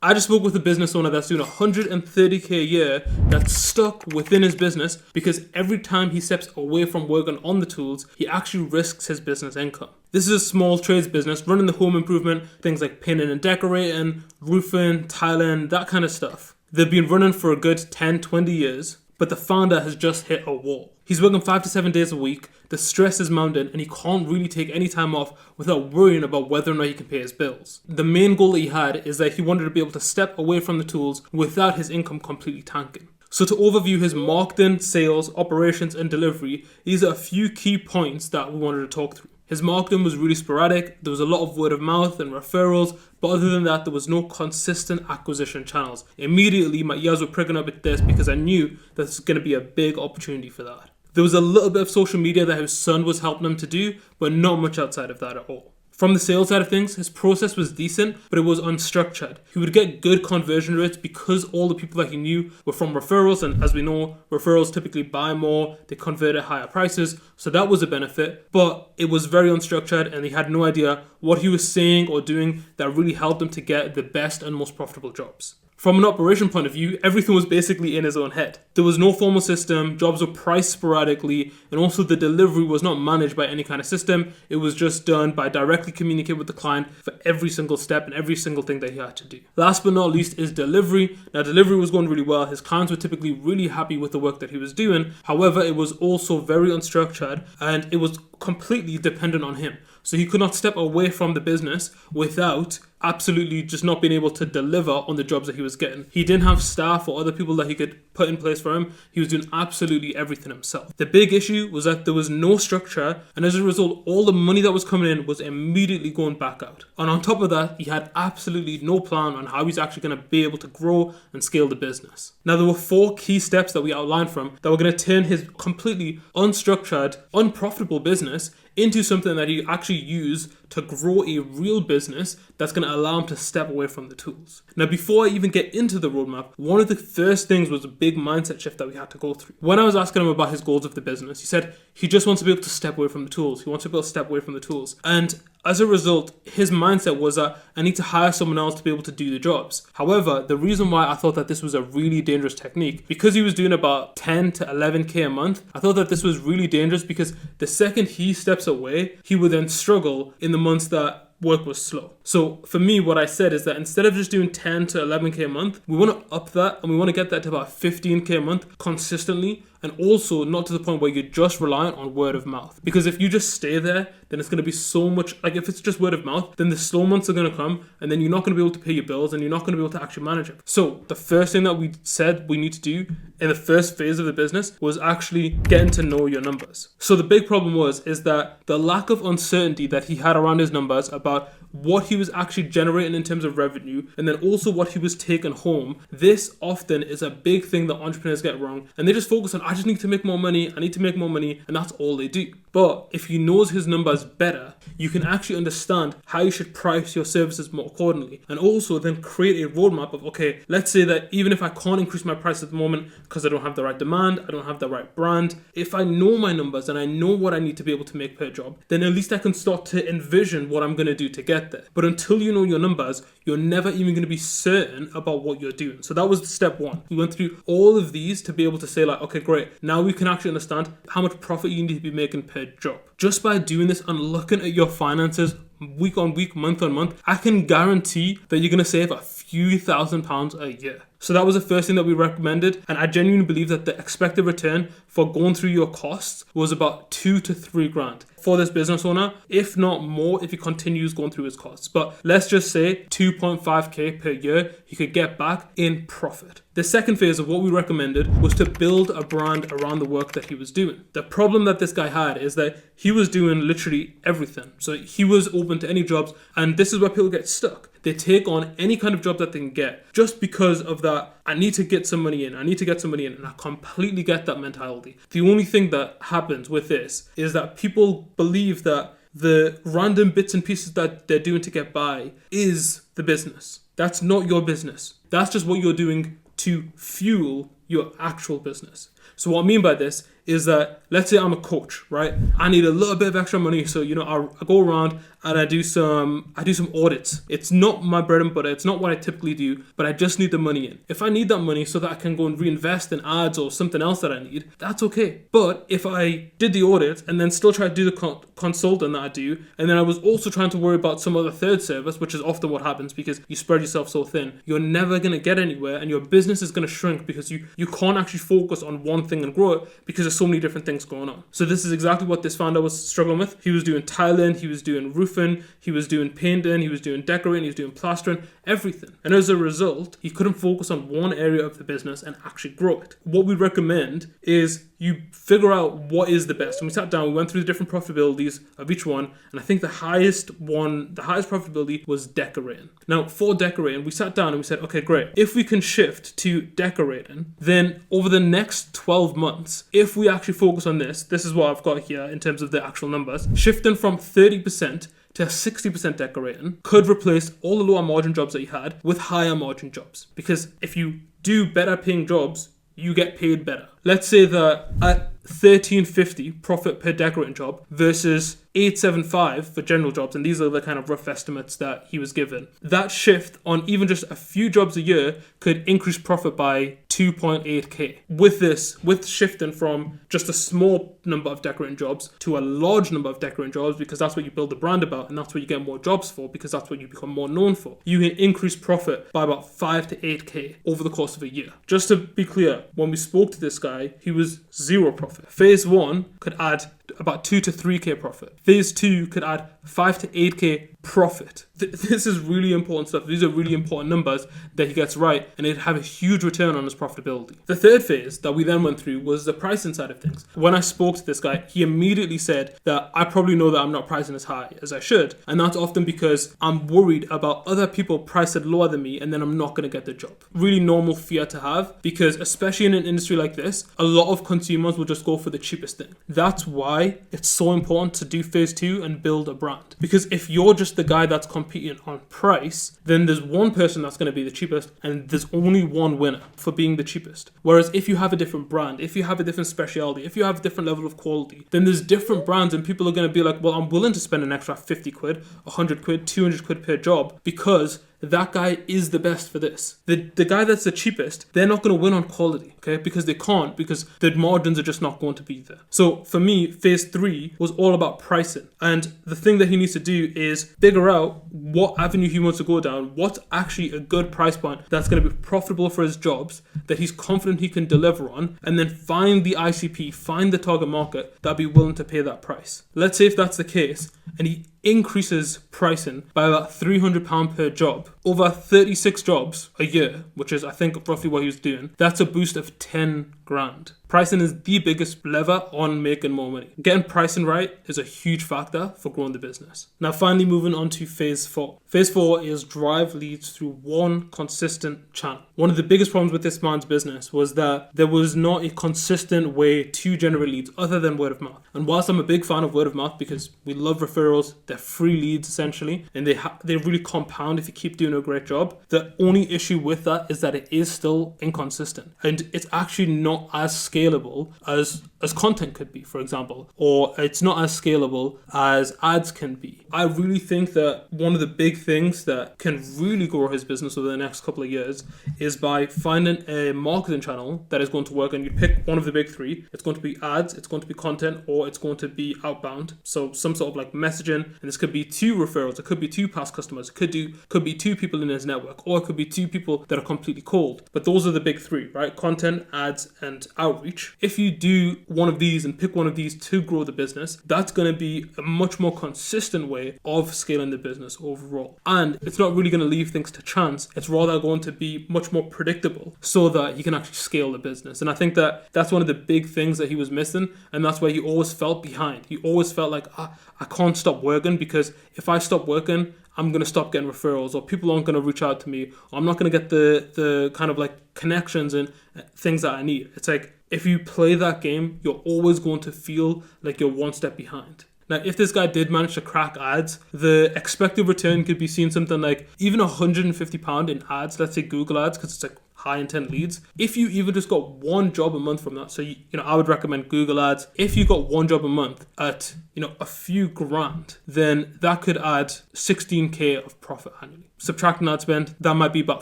I just spoke with a business owner that's doing 130k a year that's stuck within his business because every time he steps away from working on the tools, he actually risks his business income. This is a small trades business running the home improvement, things like painting and decorating, roofing, tiling, that kind of stuff. They've been running for a good 10, 20 years, but the founder has just hit a wall. He's working 5 to 7 days a week, the stress is mounting, and he can't really take any time off without worrying about whether or not he can pay his bills. The main goal that he had is that he wanted to be able to step away from the tools without his income completely tanking. So to overview his marketing, sales, operations, and delivery, these are a few key points that we wanted to talk through. His marketing was really sporadic, there was a lot of word of mouth and referrals, but other than that, there was no consistent acquisition channels. Immediately, my ears were pricking up at this because I knew that this was going to be a big opportunity for that. There was a little bit of social media that his son was helping him to do, but not much outside of that at all. From the sales side of things, his process was decent, but it was unstructured. He would get good conversion rates because all the people that he knew were from referrals, and as we know, referrals typically buy more, they convert at higher prices, so that was a benefit, but it was very unstructured and he had no idea what he was saying or doing that really helped him to get the best and most profitable jobs. From an operation point of view, everything was basically in his own head. There was no formal system, jobs were priced sporadically, and also the delivery was not managed by any kind of system. It was just done by directly communicating with the client for every single step and every single thing that he had to do. Last but not least is delivery. Now, delivery was going really well. His clients were typically really happy with the work that he was doing. However, it was also very unstructured and it was completely dependent on him. So he could not step away from the business without absolutely just not being able to deliver on the jobs that he was getting. He didn't have staff or other people that he could put in place for him. He was doing absolutely everything himself. The big issue was that there was no structure, and as a result, all the money that was coming in was immediately going back out. And on top of that, he had absolutely no plan on how he's actually going to be able to grow and scale the business. Now, there were 4 key steps that we outlined from that were going to turn his completely unstructured, unprofitable business into something that he actually used to grow a real business that's going to allow him to step away from the tools. Now, before I even get into the roadmap, one of the first things was a big mindset shift that we had to go through. When I was asking him about his goals of the business, he said he just wants to be able to step away from the tools. He wants to be able to step away from the tools. And as a result, his mindset was that I need to hire someone else to be able to do the jobs. However, the reason why I thought that this was a really dangerous technique, because he was doing about 10 to 11k a month, I thought that this was really dangerous because the second he steps away, he would then struggle in the months that work was slow. So for me, what I said is that instead of just doing 10 to 11k a month, we want to up that and we want to get that to about 15k a month consistently, and also not to the point where you're just reliant on word of mouth. Because if you just stay there, then it's going to be so much, like if it's just word of mouth, then the slow months are going to come and then you're not going to be able to pay your bills and you're not going to be able to actually manage it. So the first thing that we said we need to do in the first phase of the business was actually getting to know your numbers. So the big problem is that the lack of uncertainty that he had around his numbers about what he was actually generating in terms of revenue, and then also what he was taking home. This often is a big thing that entrepreneurs get wrong, and they just focus on, I just need to make more money, I need to make more money, and that's all they do. But if he knows his numbers better, you can actually understand how you should price your services more accordingly, and also then create a roadmap of, okay, let's say that even if I can't increase my price at the moment because I don't have the right demand, I don't have the right brand, if I know my numbers and I know what I need to be able to make per job, then at least I can start to envision what I'm going to do to get there. But until you know your numbers, you're never even going to be certain about what you're doing. So that was step 1. We went through all of these to be able to say like, okay, great. Now we can actually understand how much profit you need to be making per job. Just by doing this and looking at your finances week on week, month on month, I can guarantee that you're going to save a few £1,000s a year. So that was the first thing that we recommended, and I genuinely believe that the expected return for going through your costs was about 2 to 3 grand for this business owner, if not more if he continues going through his costs. But let's just say 2.5k per year he could get back in profit. The second phase of what we recommended was to build a brand around the work that he was doing. The problem that this guy had is that he was doing literally everything. So he was open to any jobs, and this is where people get stuck. They take on any kind of job that they can get just because of that, I need to get some money in, and I completely get that mentality. The only thing that happens with this is that people believe that the random bits and pieces that they're doing to get by is the business. That's not your business. That's just what you're doing to fuel your actual business. So what I mean by this is that, let's say I'm a coach, right? I need a little bit of extra money, so I go around and I do some audits. It's not my bread and butter, it's not what I typically do, but I just need the money in. If I need that money so that I can go and reinvest in ads or something else that I need, that's okay. But if I did the audit and then still try to do the consulting that I do, and then I was also trying to worry about some other third service, which is often what happens because you spread yourself so thin, you're never going to get anywhere, and your business is going to shrink because you can't actually focus on one thing and grow it because there's so many different things going on. So this is exactly what this founder was struggling with. He was doing tiling, he was doing roofing, he was doing painting, he was doing decorating, he was doing plastering, everything. And as a result, he couldn't focus on one area of the business and actually grow it. What we recommend is you figure out what is the best. And we sat down, we went through the different profitabilities of each one, and I think the highest profitability was decorating. Now, for decorating, we sat down and we said, okay, great. If we can shift to decorating, then over the next 12 months, if we actually focus on this is what I've got here in terms of the actual numbers, shifting from 30% to 60% decorating could replace all the lower margin jobs that you had with higher margin jobs. Because if you do better paying jobs, you get paid better. Let's say that at $13.50 profit per decorating job versus $8.75 for general jobs, and these are the kind of rough estimates that he was given. That shift on even just a few jobs a year could increase profit by 2.8k. With shifting from just a small number of decorating jobs to a large number of decorating jobs, because that's what you build a brand about, and that's what you get more jobs for, because that's what you become more known for. You can increase profit by about 5 to 8k over the course of a year. Just to be clear, when we spoke to this guy, he was zero profit. Phase 1 could add about 2 to 3k profit. Phase 2 could add 5 to 8k profit. This is really important stuff. These are really important numbers that he gets right, and it'd have a huge return on his profitability. The third phase that we then went through was the pricing side of things. When I spoke to this guy, he immediately said that I probably know that I'm not pricing as high as I should, and that's often because I'm worried about other people priced it lower than me, and then I'm not going to get the job. Really normal fear to have, because especially in an industry like this, a lot of consumers will just go for the cheapest thing. That's why it's so important to do phase 2 and build a brand. Because if you're just the guy that's competing on price, then there's one person that's going to be the cheapest, and there's only one winner for being the cheapest. Whereas if you have a different brand, if you have a different specialty, if you have a different level of quality, then there's different brands, and people are going to be like, well, I'm willing to spend an extra 50 quid, 100 quid, 200 quid per job because that guy is the best for this. The guy that's the cheapest, they're not going to win on quality, okay? Because they can't, because the margins are just not going to be there. So for me, phase 3 was all about pricing. And the thing that he needs to do is figure out what avenue he wants to go down, what's actually a good price point that's going to be profitable for his jobs, that he's confident he can deliver on, and then find the ICP, find the target market that'll be willing to pay that price. Let's say if that's the case, and he increases pricing by about £300 per job over 36 jobs a year, which is I think roughly what he was doing, that's a boost of 10 grand. Pricing is the biggest lever on making more money. Getting pricing right is a huge factor for growing the business. Now finally moving on to phase 4. Phase 4 is drive leads through one consistent channel. One of the biggest problems with this man's business was that there was not a consistent way to generate leads other than word of mouth. And whilst I'm a big fan of word of mouth because we love referrals, they're free leads essentially, and they really compound if you keep doing a great job. The only issue with that is that it is still inconsistent, and it's actually not as scalable as content could be, for example, or it's not as scalable as ads can be. I really think that one of the big things that can really grow his business over the next couple of years is by finding a marketing channel that is going to work, and you pick one of the big 3. It's going to be ads, it's going to be content, or it's going to be outbound. So some sort of like messaging, and this could be 2 referrals, it could be 2 past customers, it could be 2 people in his network, or it could be 2 people that are completely cold. But those are the big 3, right? Content, ads, and outreach. If you do one of these and pick one of these to grow the business, that's going to be a much more consistent way of scaling the business overall. And it's not really going to leave things to chance. It's rather going to be much more predictable so that you can actually scale the business. And I think that that's one of the big things that he was missing, and that's why he always felt behind. He always felt like, I can't stop working, because if I stop working, I'm going to stop getting referrals, or people aren't going to reach out to me, or I'm not going to get the kind of like connections and things that I need. It's like, if you play that game, you're always going to feel like you're one step behind. Now, if this guy did manage to crack ads, the expected return could be seen something like even £150 in ads, let's say Google ads, because it's like high intent leads. If you even just got one job a month from that, so I would recommend Google Ads. If you got one job a month at a few grand, then that could add 16k of profit annually. Subtracting ad spend, that might be about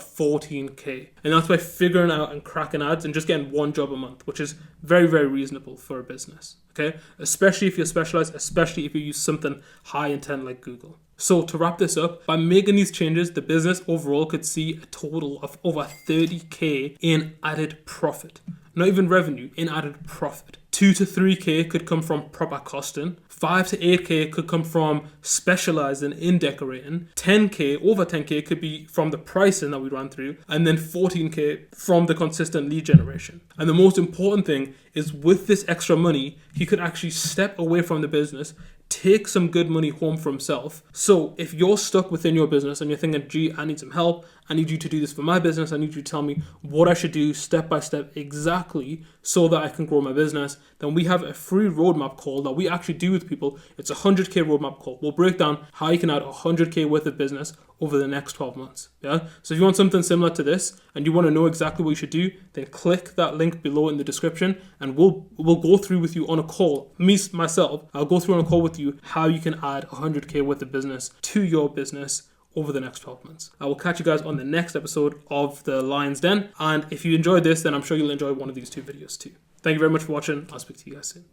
14k, and that's by figuring out and cracking ads and just getting one job a month, which is very, very reasonable for a business. Okay, especially if you're specialized, especially if you use something high intent like Google. So to wrap this up, by making these changes, the business overall could see a total of over 30k in added profit. Not even revenue, in added profit. 2 to 3k could come from proper costing. 5 to 8k could come from specializing in decorating. 10k, over 10k could be from the pricing that we ran through. And then 14k from the consistent lead generation. And the most important thing is, with this extra money, he could actually step away from the business, take some good money home for himself. So if you're stuck within your business and you're thinking, gee, I need some help, I need you to do this for my business, I need you to tell me what I should do step by step exactly so that I can grow my business, then we have a free roadmap call that we actually do with people. It's a 100k roadmap call. We'll break down how you can add 100k worth of business over the next 12 months. Yeah. So if you want something similar to this and you want to know exactly what you should do, then click that link below in the description and we'll go through with you on a call. Myself, I'll go through on a call with you how you can add 100k worth of business to your business over the next 12 months. I will catch you guys on the next episode of the Lion's Den. And if you enjoyed this, then I'm sure you'll enjoy one of these two videos too. Thank you very much for watching. I'll speak to you guys soon.